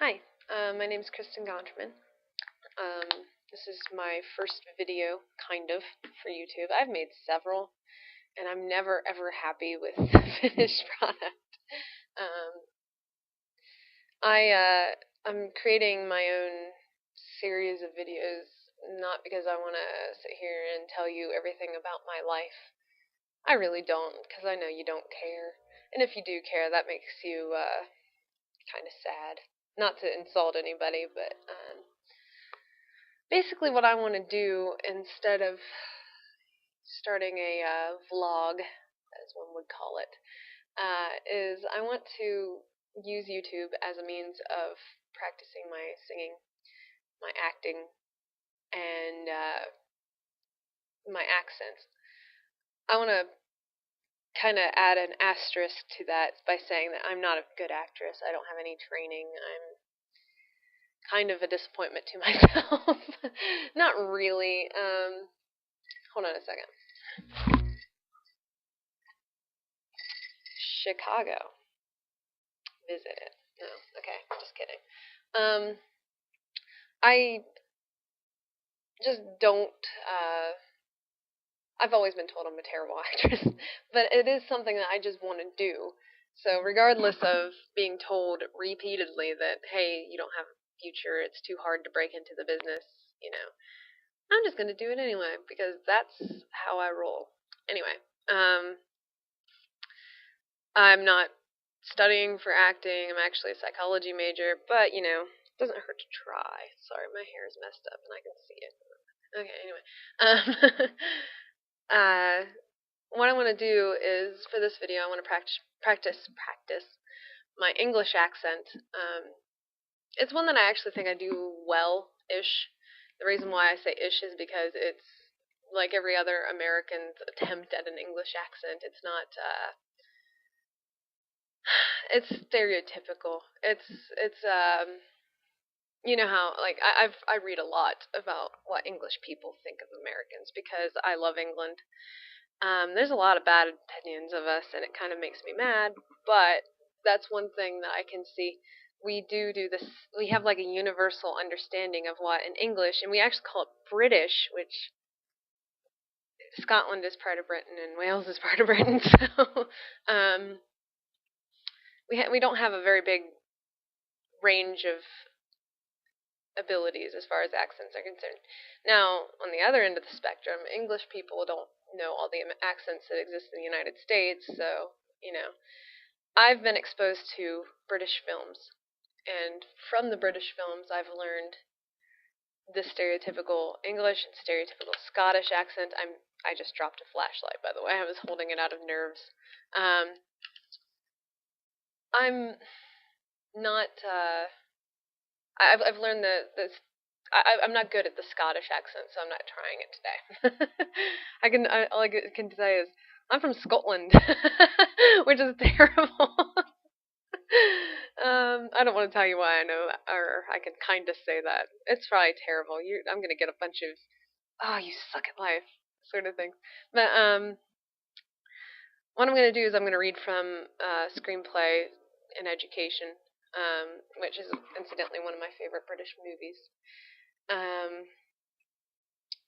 Hi, my name is Kristen Gonterman. This is my first video, kind of, for YouTube. I've made several, and I'm never ever happy with the finished product. Um, I'm creating my own series of videos, not because I want to sit here and tell you everything about my life. I really don't, because I know you don't care. And if you do care, that makes you kind of sad. Not to insult anybody, but basically what I want to do instead of starting a vlog, as one would call it, is I want to use YouTube as a means of practicing my singing, my acting, and my accents. I want to kind of add an asterisk to that by saying that I'm not a good actress. I don't have any training. I'm kind of a disappointment to myself. Not really. Hold on a second. Chicago. Visit it. No, okay, just kidding. I just don't. I've always been told I'm a terrible actress, but it is something that I just want to do. So, regardless of being told repeatedly that, hey, you don't have a future, it's too hard to break into the business, I'm just going to do it anyway, because that's how I roll. Anyway, I'm not studying for acting. I'm actually a psychology major, but, it doesn't hurt to try. Sorry, my hair is messed up and I can see it. Okay, anyway. Uh, what I want to do is, for this video, I want to practice my English accent. It's one that I actually think I do well-ish. The reason why I say ish is because it's like every other American's attempt at an English accent. It's not, it's stereotypical. It's you know how, like, I read a lot about what English people think of Americans because I love England. There's a lot of bad opinions of us, and it kind of makes me mad. But that's one thing that I can see. We do this. We have like a universal understanding of what in English, and we actually call it British, which Scotland is part of Britain and Wales is part of Britain. So we don't have a very big range of abilities as far as accents are concerned. Now, on the other end of the spectrum, English people don't know all the accents that exist in the United States, so, I've been exposed to British films, and from the British films, I've learned the stereotypical English and stereotypical Scottish accent. I just dropped a flashlight, by the way. I was holding it out of nerves. I'm not, I've learned I'm not good at the Scottish accent, so I'm not trying it today. All I can say is I'm from Scotland, which is terrible. I don't want to tell you why I know that, or I can kind of say that. It's probably terrible. I'm gonna get a bunch of, oh, you suck at life, sort of things. But what I'm gonna do is I'm gonna read from Screenplay in Education, which is incidentally one of my favorite British movies.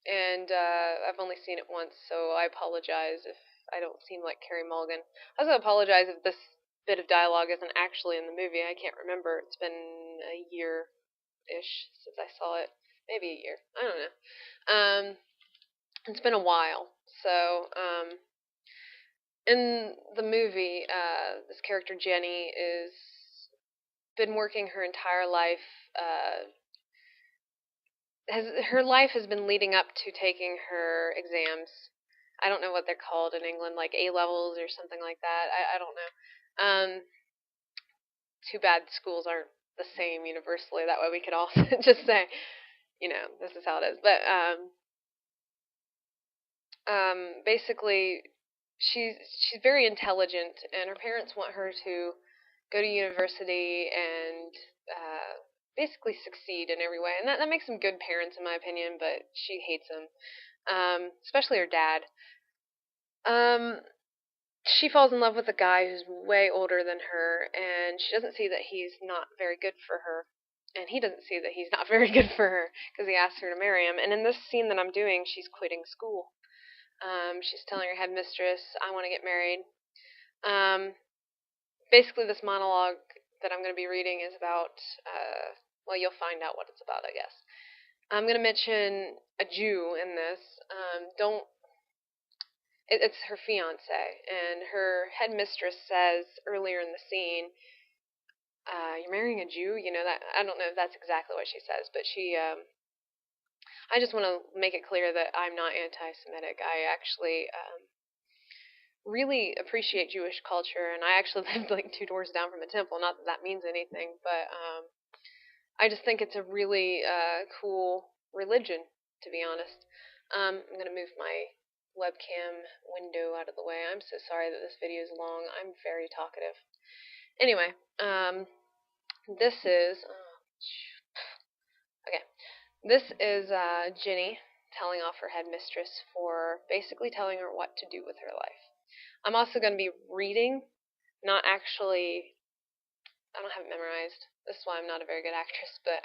And I've only seen it once, so I apologize if I don't seem like Carey Mulligan. I also apologize if this bit of dialogue isn't actually in the movie. I can't remember. It's been a year-ish since I saw it. Maybe a year. I don't know. It's been a while. So, in the movie, this character Jenny is been working her entire life, her life has been leading up to taking her exams. I don't know what they're called in England, like A levels or something like that. I don't know. Too bad schools aren't the same universally. That way we could all just say, this is how it is. But basically, she's very intelligent, and her parents want her to go to university and basically succeed in every way. And that makes them good parents, in my opinion, but she hates them, especially her dad. She falls in love with a guy who's way older than her, and she doesn't see that he's not very good for her. and he doesn't see that he's not very good for her because he asks her to marry him. And in this scene that I'm doing, she's quitting school. She's telling her headmistress, "I want to get married." Basically, this monologue that I'm going to be reading is about. Well, you'll find out what it's about, I guess. I'm going to mention a Jew in this. Don't. It's her fiance, and her headmistress says earlier in the scene, "You're marrying a Jew." You know that. I don't know if that's exactly what she says, but she. I just want to make it clear that I'm not anti-Semitic. I actually really appreciate Jewish culture, and I actually lived like 2 doors down from a temple. Not that that means anything, but I just think it's a really cool religion, to be honest. I'm going to move my webcam window out of the way. I'm so sorry that this video is long. I'm very talkative. Anyway, this is... okay. This is Ginny telling off her headmistress for basically telling her what to do with her life. I'm also going to be reading, not actually... I don't have it memorized. This is why I'm not a very good actress, but...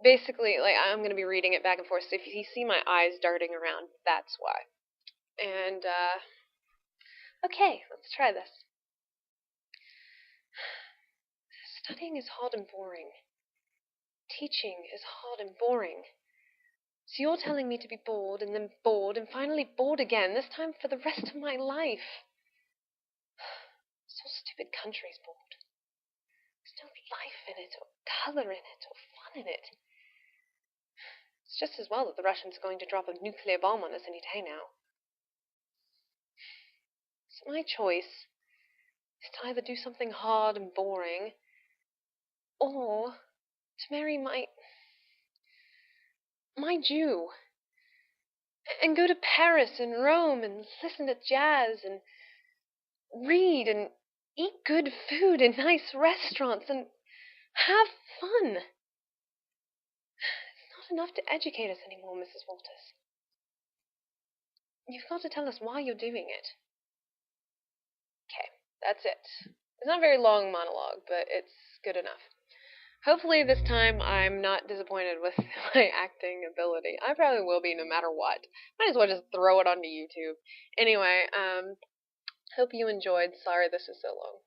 basically, like, I'm going to be reading it back and forth, so if you see my eyes darting around, that's why. And, okay, let's try this. Studying is hard and boring. Teaching is hard and boring. So you're telling me to be bored, and then bored, and finally bored again, this time for the rest of my life. This whole stupid country's bored. There's no life in it, or color in it, or fun in it. It's just as well that the Russians are going to drop a nuclear bomb on us any day now. So my choice is to either do something hard and boring, or to marry my Jew, and go to Paris and Rome and listen to jazz and read and eat good food in nice restaurants and have fun. It's not enough to educate us anymore, Mrs. Walters. You've got to tell us why you're doing it. Okay, that's it. It's not a very long monologue, but it's good enough. Hopefully this time I'm not disappointed with my acting ability. I probably will be no matter what. Might as well just throw it onto YouTube. Anyway, hope you enjoyed. Sorry this is so long.